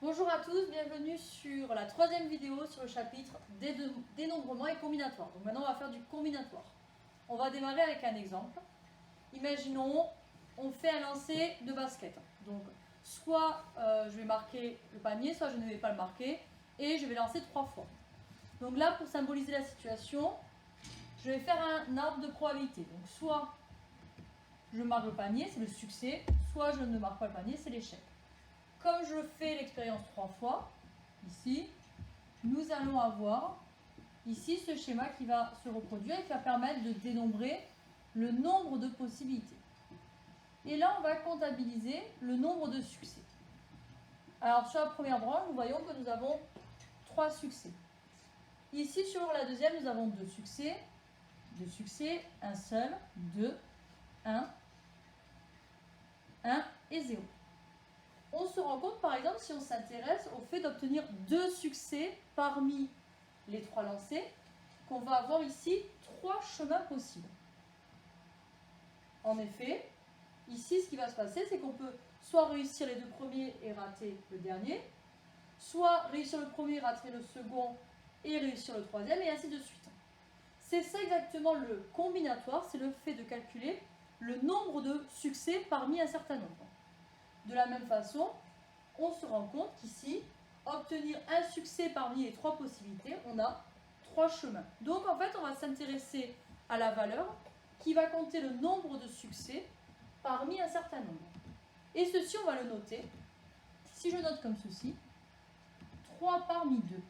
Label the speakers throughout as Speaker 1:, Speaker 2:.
Speaker 1: Bonjour à tous, bienvenue sur la troisième vidéo sur le chapitre dénombrement et combinatoire. Donc maintenant on va faire du combinatoire. On va démarrer avec un exemple. Imaginons, on fait un lancer de basket. Donc soit je vais marquer le panier, soit je ne vais pas le marquer et je vais lancer 3 fois. Donc là pour symboliser la situation, je vais faire un arbre de probabilité. Donc soit je marque le panier, c'est le succès, soit je ne marque pas le panier, c'est l'échec. Comme je fais l'expérience 3 fois, ici, nous allons avoir ici ce schéma qui va se reproduire et qui va permettre de dénombrer le nombre de possibilités. Et là, on va comptabiliser le nombre de succès. Alors, sur la première branche, nous voyons que nous avons 3 succès. Ici, sur la deuxième, nous avons 2 succès. 2 succès, un seul, 2, 1 et 0. On se rend compte, par exemple, si on s'intéresse au fait d'obtenir 2 succès parmi les 3 lancés, qu'on va avoir ici 3 chemins possibles. En effet, ici, ce qui va se passer, c'est qu'on peut soit réussir les 2 premiers et rater le dernier, soit réussir le premier, rater le second et réussir le troisième, et ainsi de suite. C'est ça exactement le combinatoire, c'est le fait de calculer le nombre de succès parmi un certain nombre. De la même façon, on se rend compte qu'ici, obtenir un succès parmi les 3 possibilités, on a 3 chemins. Donc en fait, on va s'intéresser à la valeur qui va compter le nombre de succès parmi un certain nombre. Et ceci, on va le noter. Si je note comme ceci, 3 parmi 2.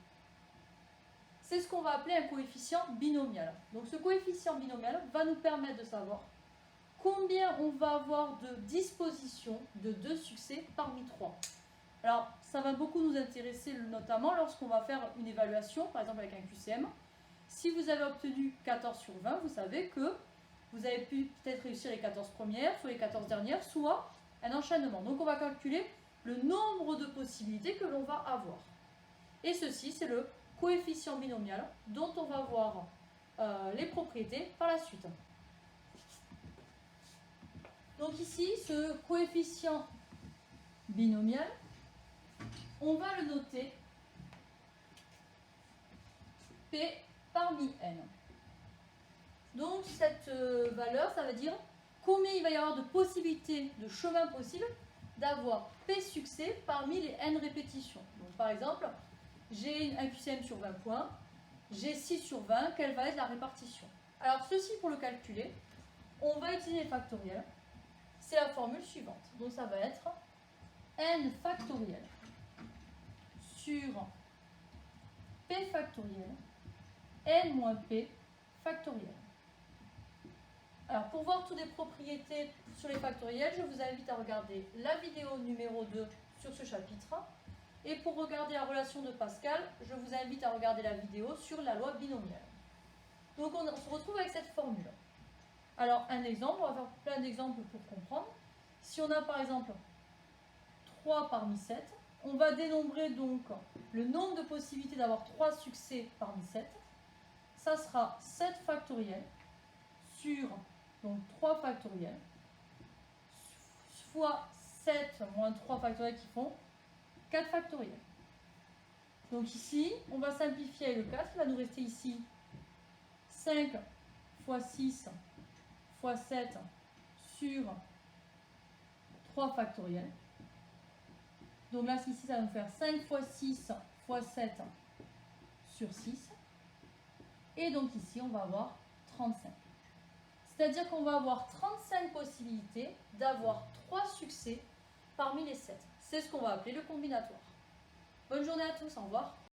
Speaker 1: C'est ce qu'on va appeler un coefficient binomial. Donc ce coefficient binomial va nous permettre de savoir combien on va avoir de dispositions de 2 succès parmi 3. Alors, ça va beaucoup nous intéresser, notamment lorsqu'on va faire une évaluation, par exemple avec un QCM. Si vous avez obtenu 14 sur 20, vous savez que vous avez pu peut-être réussir les 14 premières, soit les 14 dernières, soit un enchaînement. Donc, on va calculer le nombre de possibilités que l'on va avoir. Et ceci, c'est le coefficient binomial dont on va voir les propriétés par la suite. Donc ici, ce coefficient binomial, on va le noter P parmi N. Donc cette valeur, ça veut dire combien il va y avoir de possibilités, de chemins possibles d'avoir P succès parmi les N répétitions. Donc par exemple, j'ai un QCM sur 20 points, j'ai 6 sur 20, quelle va être la répartition? Alors ceci, pour le calculer, on va utiliser les factoriels. C'est la formule suivante. Donc ça va être N factoriel sur P factoriel, N moins P factoriel. Alors pour voir toutes les propriétés sur les factoriels, je vous invite à regarder la vidéo numéro 2 sur ce chapitre. Et pour regarder la relation de Pascal, je vous invite à regarder la vidéo sur la loi binomiale. Donc on se retrouve avec cette formule. Alors un exemple, on va faire plein d'exemples pour comprendre. Si on a par exemple 3 parmi 7, on va dénombrer donc le nombre de possibilités d'avoir 3 succès parmi 7. Ça sera 7 factoriel sur donc 3 factoriel fois 7 moins 3 factoriels qui font 4 factoriel. Donc ici, on va simplifier le 4, il va nous rester ici 5 fois 6 fois 7 sur 3 factoriel. Donc là, ici, ça va nous faire 5 fois 6 fois 7 sur 6. Et donc ici, on va avoir 35. C'est-à-dire qu'on va avoir 35 possibilités d'avoir 3 succès parmi les 7. C'est ce qu'on va appeler le combinatoire. Bonne journée à tous, au revoir.